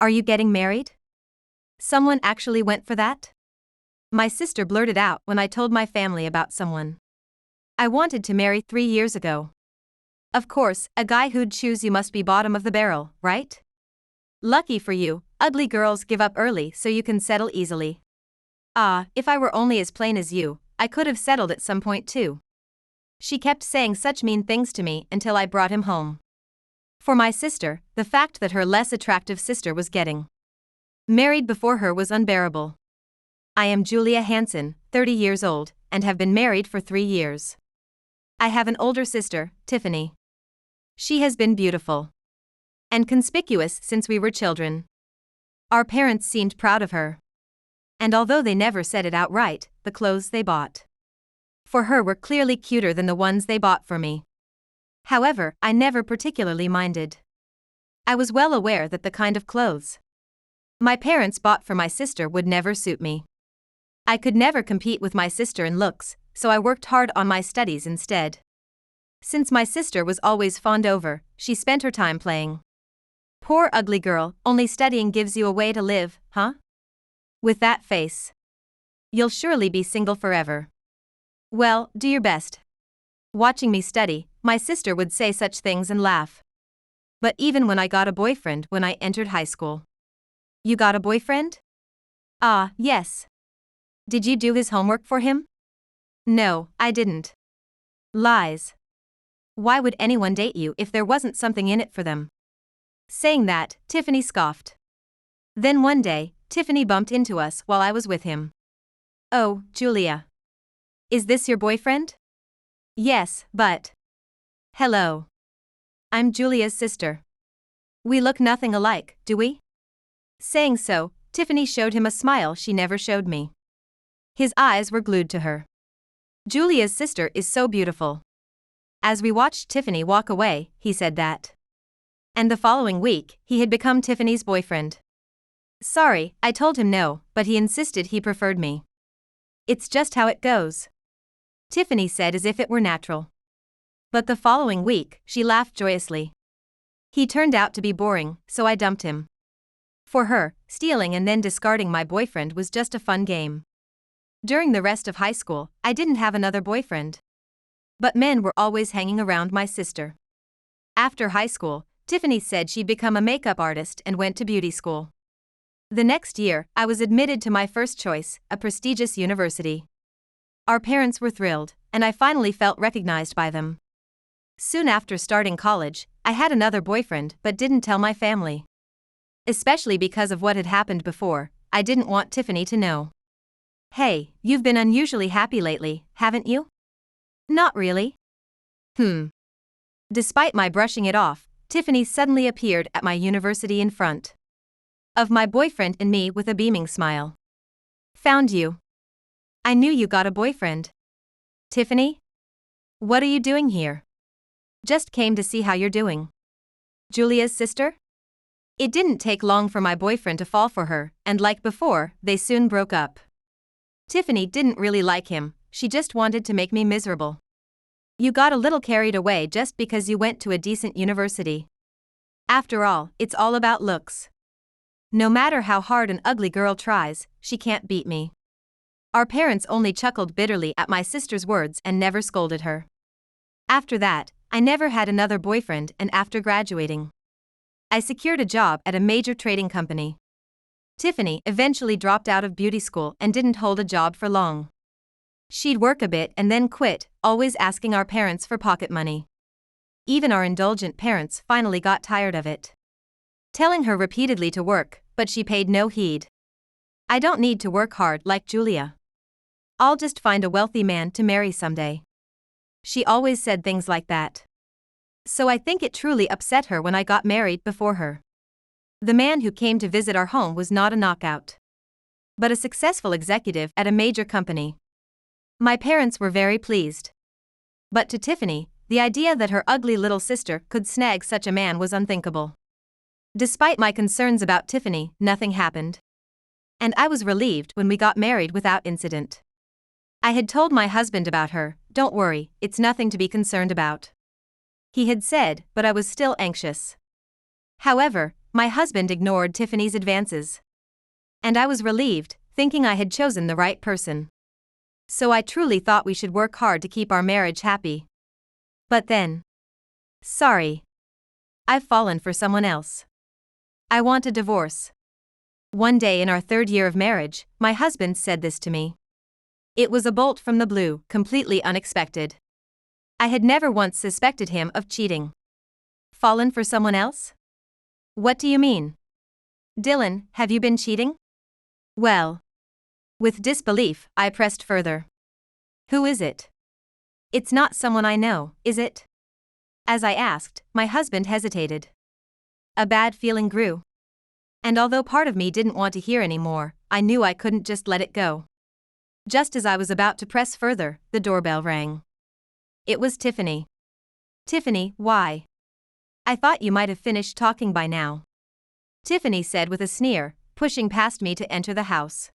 Are you getting married? Someone actually went for that? My sister blurted out when I told my family about someone I wanted to marry 3 years ago. Of course, a guy who'd choose you must be bottom of the barrel, right? Lucky for you, ugly girls give up early so you can settle easily. Ah, if I were only as plain as you, I could have settled at some point too. She kept saying such mean things to me until I brought him home. For my sister, the fact that her less attractive sister was getting married before her was unbearable. I am Julia Hansen, 30 years old, and have been married for 3 years. I have an older sister, Tiffany. She has been beautiful and conspicuous since we were children. Our parents seemed proud of her. And although they never said it outright, the clothes they bought for her were clearly cuter than the ones they bought for me. However, I never particularly minded. I was well aware that the kind of clothes my parents bought for my sister would never suit me. I could never compete with my sister in looks, so I worked hard on my studies instead. Since my sister was always fawned over, she spent her time playing poor ugly girl, only studying gives you a way to live, huh? With that face, you'll surely be single forever. Well, do your best. Watching me study, my sister would say such things and laugh. But even when I got a boyfriend when I entered high school. You got a boyfriend? Ah, yes. Did you do his homework for him? No, I didn't. Lies. Why would anyone date you if there wasn't something in it for them? Saying that, Tiffany scoffed. Then one day, Tiffany bumped into us while I was with him. Oh, Julia. Is this your boyfriend? Yes, but. Hello. I'm Julia's sister. We look nothing alike, do we? Saying so, Tiffany showed him a smile she never showed me. His eyes were glued to her. Julia's sister is so beautiful. As we watched Tiffany walk away, he said that. And the following week, he had become Tiffany's boyfriend. Sorry, I told him no, but he insisted he preferred me. It's just how it goes, Tiffany said as if it were natural. But the following week, she laughed joyously. He turned out to be boring, so I dumped him. For her, stealing and then discarding my boyfriend was just a fun game. During the rest of high school, I didn't have another boyfriend. But men were always hanging around my sister. After high school, Tiffany said she'd become a makeup artist and went to beauty school. The next year, I was admitted to my first choice, a prestigious university. Our parents were thrilled, and I finally felt recognized by them. Soon after starting college, I had another boyfriend but didn't tell my family. Especially because of what had happened before, I didn't want Tiffany to know. Hey, you've been unusually happy lately, haven't you? Not really. Despite my brushing it off, Tiffany suddenly appeared at my university in front of my boyfriend and me with a beaming smile. Found you. I knew you got a boyfriend. Tiffany? What are you doing here? Just came to see how you're doing. Julia's sister? It didn't take long for my boyfriend to fall for her, and like before, they soon broke up. Tiffany didn't really like him, she just wanted to make me miserable. You got a little carried away just because you went to a decent university. After all, it's all about looks. No matter how hard an ugly girl tries, she can't beat me. Our parents only chuckled bitterly at my sister's words and never scolded her. After that, I never had another boyfriend, and after graduating, I secured a job at a major trading company. Tiffany eventually dropped out of beauty school and didn't hold a job for long. She'd work a bit and then quit, always asking our parents for pocket money. Even our indulgent parents finally got tired of it, telling her repeatedly to work, but she paid no heed. I don't need to work hard like Julia. I'll just find a wealthy man to marry someday. She always said things like that. So I think it truly upset her when I got married before her. The man who came to visit our home was not a knockout, but a successful executive at a major company. My parents were very pleased. But to Tiffany, the idea that her ugly little sister could snag such a man was unthinkable. Despite my concerns about Tiffany, nothing happened. And I was relieved when we got married without incident. I had told my husband about her, "Don't worry, it's nothing to be concerned about," he had said, but I was still anxious. However, my husband ignored Tiffany's advances. And I was relieved, thinking I had chosen the right person. So I truly thought we should work hard to keep our marriage happy. But then. Sorry. I've fallen for someone else. I want a divorce. One day in our 3rd year of marriage, my husband said this to me. It was a bolt from the blue, completely unexpected. I had never once suspected him of cheating. Fallen for someone else? What do you mean? Dylan, have you been cheating? Well. With disbelief, I pressed further. Who is it? It's not someone I know, is it? As I asked, my husband hesitated. A bad feeling grew. And although part of me didn't want to hear any more, I knew I couldn't just let it go. Just as I was about to press further, the doorbell rang. It was Tiffany. Tiffany, why? I thought you might have finished talking by now. Tiffany said with a sneer, pushing past me to enter the house.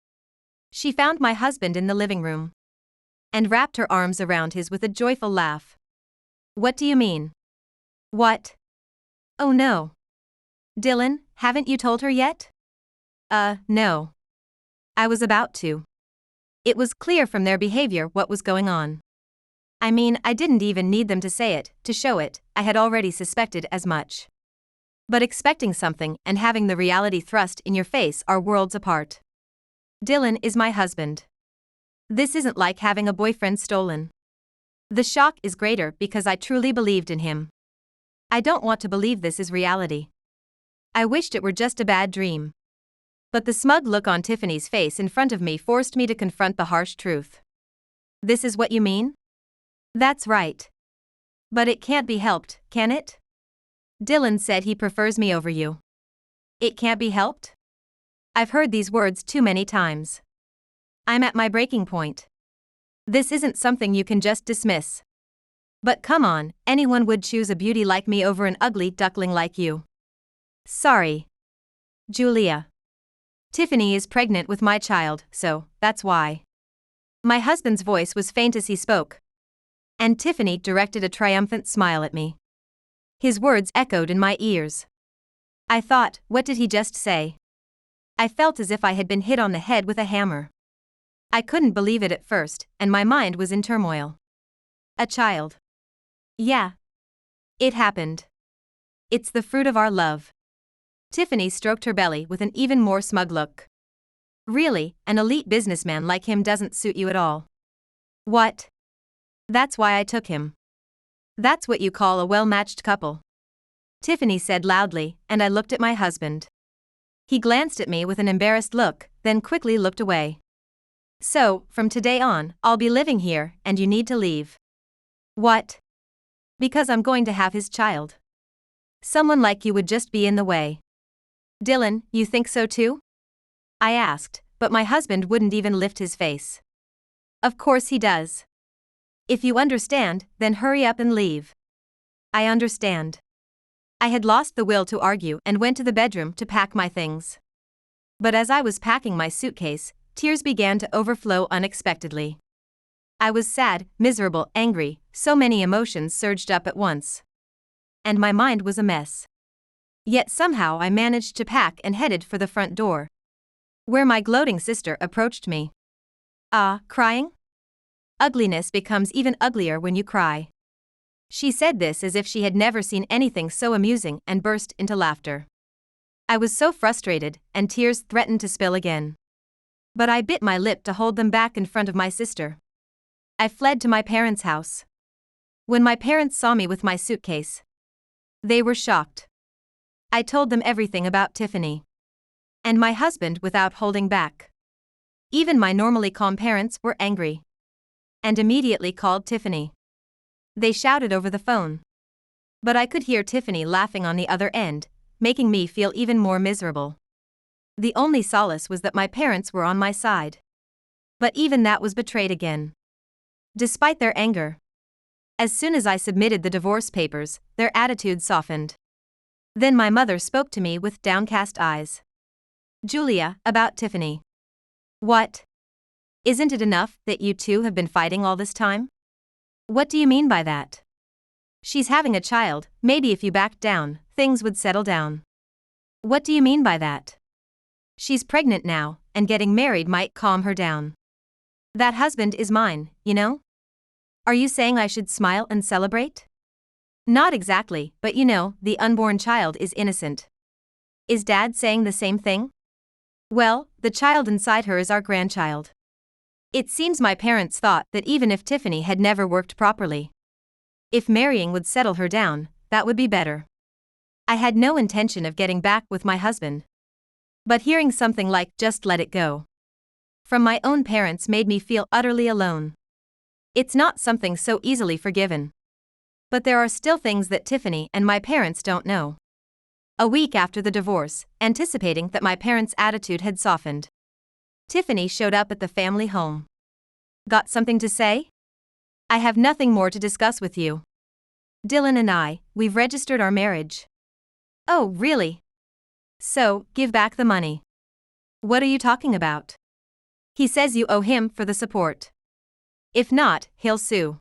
She found my husband in the living room. And wrapped her arms around his with a joyful laugh. What do you mean? What? Oh no. Dylan, haven't you told her yet? No. I was about to. It was clear from their behavior what was going on. I mean, I didn't even need them to say it, to show it, I had already suspected as much. But expecting something and having the reality thrust in your face are worlds apart. Dylan is my husband. This isn't like having a boyfriend stolen. The shock is greater because I truly believed in him. I don't want to believe this is reality. I wished it were just a bad dream. But the smug look on Tiffany's face in front of me forced me to confront the harsh truth. This is what you mean? That's right. But it can't be helped, can it? Dylan said he prefers me over you. It can't be helped? I've heard these words too many times. I'm at my breaking point. This isn't something you can just dismiss. But come on, anyone would choose a beauty like me over an ugly duckling like you. Sorry. Julia. Tiffany is pregnant with my child, so that's why. My husband's voice was faint as he spoke. And Tiffany directed a triumphant smile at me. His words echoed in my ears. I thought, what did he just say? I felt as if I had been hit on the head with a hammer. I couldn't believe it at first, and my mind was in turmoil. A child. Yeah. It happened. It's the fruit of our love. Tiffany stroked her belly with an even more smug look. Really, an elite businessman like him doesn't suit you at all. What? That's why I took him. That's what you call a well-matched couple. Tiffany said loudly, and I looked at my husband. He glanced at me with an embarrassed look, then quickly looked away. So, from today on, I'll be living here, and you need to leave. What? Because I'm going to have his child. Someone like you would just be in the way. Dylan, you think so too? I asked, but my husband wouldn't even lift his face. Of course he does. If you understand, then hurry up and leave. I understand. I had lost the will to argue and went to the bedroom to pack my things. But as I was packing my suitcase, tears began to overflow unexpectedly. I was sad, miserable, angry, so many emotions surged up at once. And my mind was a mess. Yet somehow I managed to pack and headed for the front door, where my gloating sister approached me. Crying? Ugliness becomes even uglier when you cry. She said this as if she had never seen anything so amusing and burst into laughter. I was so frustrated, and tears threatened to spill again. But I bit my lip to hold them back in front of my sister. I fled to my parents' house. When my parents saw me with my suitcase, they were shocked. I told them everything about Tiffany. And my husband without holding back. Even my normally calm parents were angry. And immediately called Tiffany. They shouted over the phone. But I could hear Tiffany laughing on the other end, making me feel even more miserable. The only solace was that my parents were on my side. But even that was betrayed again. Despite their anger. As soon as I submitted the divorce papers, their attitude softened. Then my mother spoke to me with downcast eyes. Julia, about Tiffany. What? Isn't it enough that you two have been fighting all this time? What do you mean by that? She's having a child, maybe if you backed down, things would settle down. What do you mean by that? She's pregnant now, and getting married might calm her down. That husband is mine, you know? Are you saying I should smile and celebrate? Not exactly, but you know, the unborn child is innocent. Is Dad saying the same thing? Well, the child inside her is our grandchild. It seems my parents thought that even if Tiffany had never worked properly, if marrying would settle her down, that would be better. I had no intention of getting back with my husband. But hearing something like, just let it go, from my own parents made me feel utterly alone. It's not something so easily forgiven. But there are still things that Tiffany and my parents don't know. A week after the divorce, anticipating that my parents' attitude had softened, Tiffany showed up at the family home. Got something to say? I have nothing more to discuss with you. Dylan and we've registered our marriage. Oh, really? So, give back the money. What are you talking about? He says you owe him for the support. If not, he'll sue.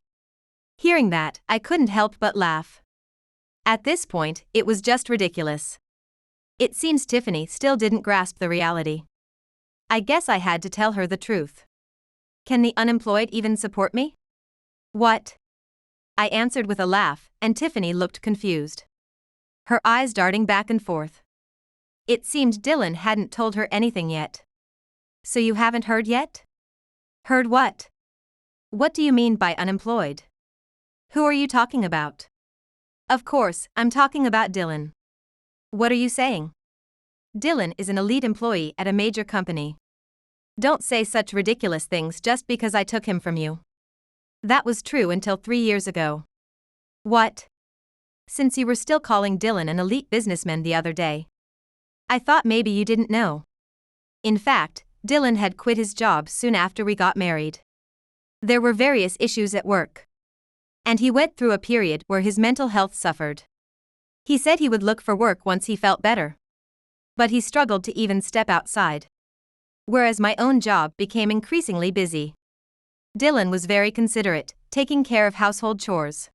Hearing that, I couldn't help but laugh. At this point, it was just ridiculous. It seems Tiffany still didn't grasp the reality. I guess I had to tell her the truth. Can the unemployed even support me? What? I answered with a laugh, and Tiffany looked confused, her eyes darting back and forth. It seemed Dylan hadn't told her anything yet. So you haven't heard yet? Heard what? What do you mean by unemployed? Who are you talking about? Of course, I'm talking about Dylan. What are you saying? Dylan is an elite employee at a major company. Don't say such ridiculous things just because I took him from you. That was true until 3 years ago. What? Since you were still calling Dylan an elite businessman the other day. I thought maybe you didn't know. In fact, Dylan had quit his job soon after we got married. There were various issues at work. And he went through a period where his mental health suffered. He said he would look for work once he felt better. But he struggled to even step outside. Whereas my own job became increasingly busy. Dylan was very considerate, taking care of household chores.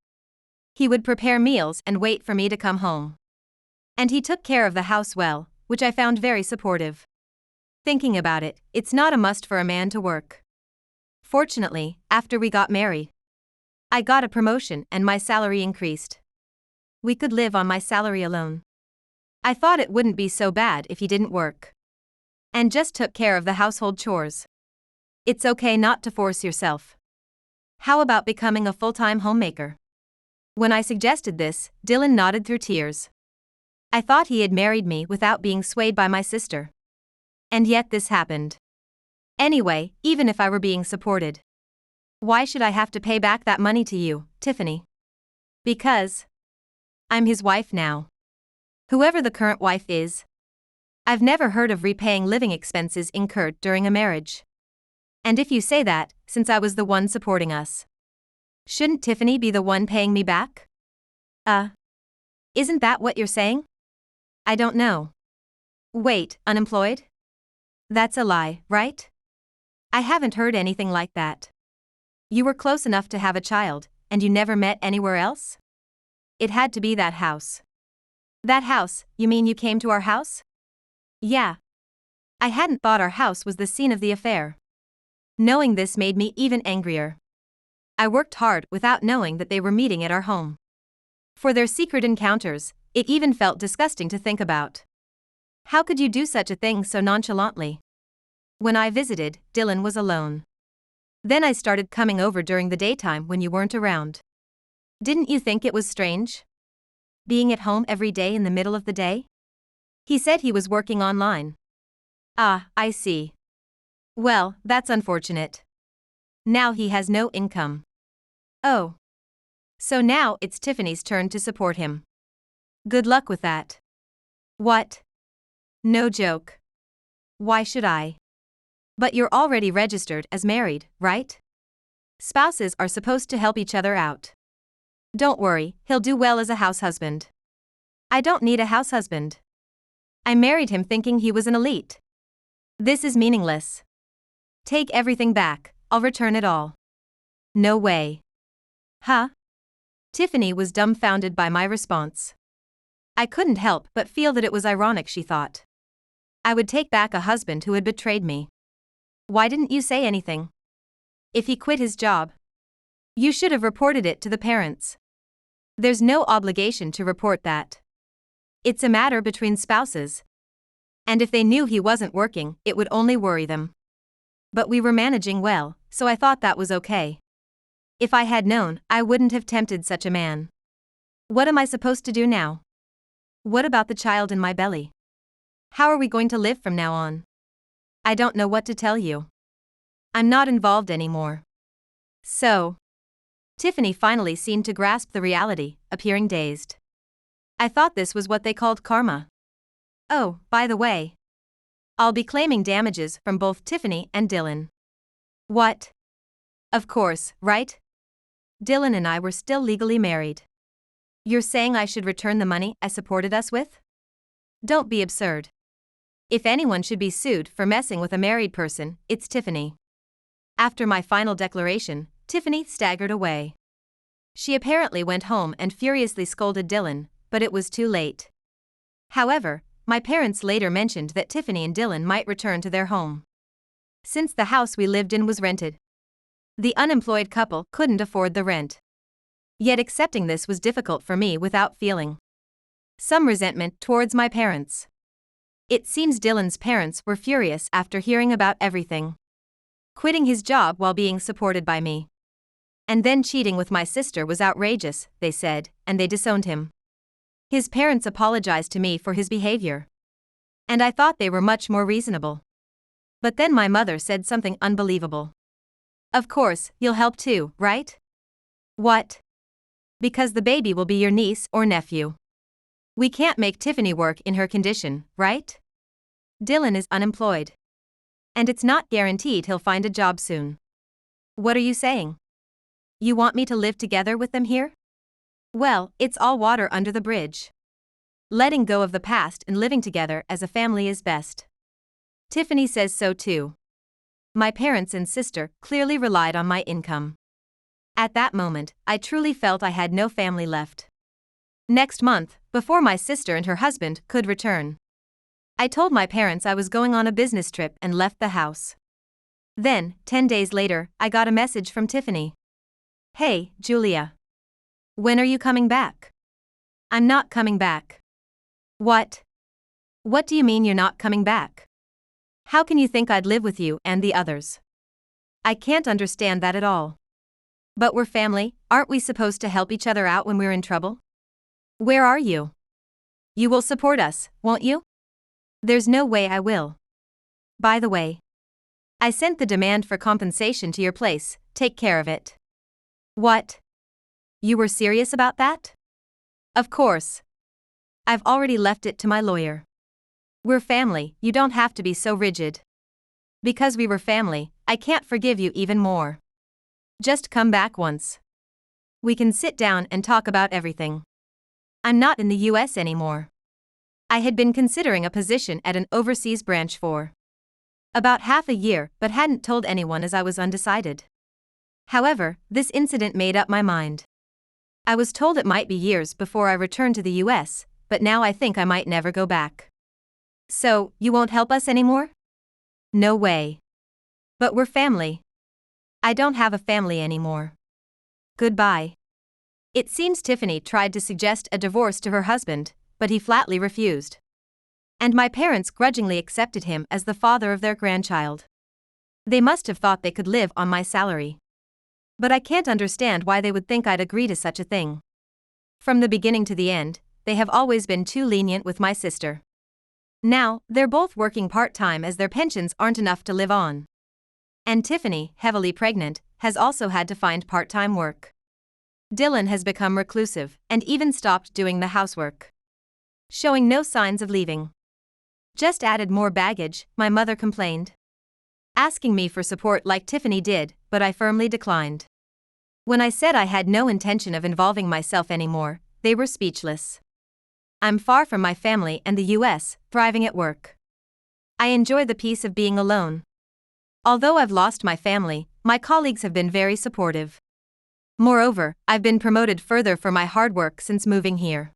He would prepare meals and wait for me to come home. And he took care of the house well, which I found very supportive. Thinking about it, it's not a must for a man to work. Fortunately, after we got married, I got a promotion and my salary increased. We could live on my salary alone. I thought it wouldn't be so bad if he didn't work. And just took care of the household chores. It's okay not to force yourself. How about becoming a full-time homemaker? When I suggested this, Dylan nodded through tears. I thought he had married me without being swayed by my sister. And yet this happened. Anyway, even if I were being supported, why should I have to pay back that money to you, Tiffany? Because I'm his wife now. Whoever the current wife is. I've never heard of repaying living expenses incurred during a marriage. And if you say that, since I was the one supporting us, shouldn't Tiffany be the one paying me back? Isn't that what you're saying? I don't know. Wait, unemployed? That's a lie, right? I haven't heard anything like that. You were close enough to have a child, and you never met anywhere else? It had to be that house. That house, you mean you came to our house? Yeah. I hadn't thought our house was the scene of the affair. Knowing this made me even angrier. I worked hard without knowing that they were meeting at our home. For their secret encounters, it even felt disgusting to think about. How could you do such a thing so nonchalantly? When I visited, Dylan was alone. Then I started coming over during the daytime when you weren't around. Didn't you think it was strange? Being at home every day in the middle of the day? He said he was working online. Ah, I see. Well, that's unfortunate. Now he has no income. Oh. So now it's Tiffany's turn to support him. Good luck with that. What? No joke. Why should I? But you're already registered as married, right? Spouses are supposed to help each other out. Don't worry, he'll do well as a house husband. I don't need a house husband. I married him thinking he was an elite. This is meaningless. Take everything back, I'll return it all. No way. Huh? Tiffany was dumbfounded by my response. I couldn't help but feel that it was ironic, she thought. I would take back a husband who had betrayed me. Why didn't you say anything? If he quit his job, you should have reported it to the parents. There's no obligation to report that. It's a matter between spouses. And if they knew he wasn't working, it would only worry them. But we were managing well, so I thought that was okay. If I had known, I wouldn't have tempted such a man. What am I supposed to do now? What about the child in my belly? How are we going to live from now on? I don't know what to tell you. I'm not involved anymore. So, Tiffany finally seemed to grasp the reality, appearing dazed. I thought this was what they called karma. Oh, by the way, I'll be claiming damages from both Tiffany and Dylan. What? Of course, right? Dylan and I were still legally married. You're saying I should return the money I supported us with? Don't be absurd. If anyone should be sued for messing with a married person, it's Tiffany. After my final declaration, Tiffany staggered away. She apparently went home and furiously scolded Dylan, but it was too late. However, my parents later mentioned that Tiffany and Dylan might return to their home, since the house we lived in was rented. The unemployed couple couldn't afford the rent. Yet accepting this was difficult for me without feeling some resentment towards my parents. It seems Dylan's parents were furious after hearing about everything. Quitting his job while being supported by me. And then cheating with my sister was outrageous, they said, and they disowned him. His parents apologized to me for his behavior. And I thought they were much more reasonable. But then my mother said something unbelievable. Of course, you'll help too, right? What? Because the baby will be your niece or nephew. We can't make Tiffany work in her condition, right? Dylan is unemployed. And it's not guaranteed he'll find a job soon. What are you saying? You want me to live together with them here? Well, it's all water under the bridge. Letting go of the past and living together as a family is best. Tiffany says so too. My parents and sister clearly relied on my income. At that moment, I truly felt I had no family left. Next month, before my sister and her husband could return, I told my parents I was going on a business trip and left the house. Then, 10 days later, I got a message from Tiffany. Hey, Julia. When are you coming back? I'm not coming back. What? What do you mean you're not coming back? How can you think I'd live with you and the others? I can't understand that at all. But we're family, aren't we supposed to help each other out when we're in trouble? Where are you? You will support us, won't you? There's no way I will. By the way, I sent the demand for compensation to your place, take care of it. What? You were serious about that? Of course. I've already left it to my lawyer. We're family, you don't have to be so rigid. Because we were family, I can't forgive you even more. Just come back once. We can sit down and talk about everything. I'm not in the US anymore. I had been considering a position at an overseas branch for about half a year but hadn't told anyone as I was undecided. However, this incident made up my mind. I was told it might be years before I returned to the US, but now I think I might never go back. So, you won't help us anymore? No way. But we're family. I don't have a family anymore. Goodbye. It seems Tiffany tried to suggest a divorce to her husband, but he flatly refused. And my parents grudgingly accepted him as the father of their grandchild. They must have thought they could live on my salary. But I can't understand why they would think I'd agree to such a thing. From the beginning to the end, they have always been too lenient with my sister. Now, they're both working part-time as their pensions aren't enough to live on. And Tiffany, heavily pregnant, has also had to find part-time work. Dylan has become reclusive and even stopped doing the housework, showing no signs of leaving. Just added more baggage, my mother complained, asking me for support like Tiffany did, but I firmly declined. When I said I had no intention of involving myself anymore, they were speechless. I'm far from my family and the US, thriving at work. I enjoy the peace of being alone. Although I've lost my family, my colleagues have been very supportive. Moreover, I've been promoted further for my hard work since moving here.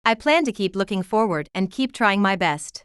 I plan to keep looking forward and keep trying my best.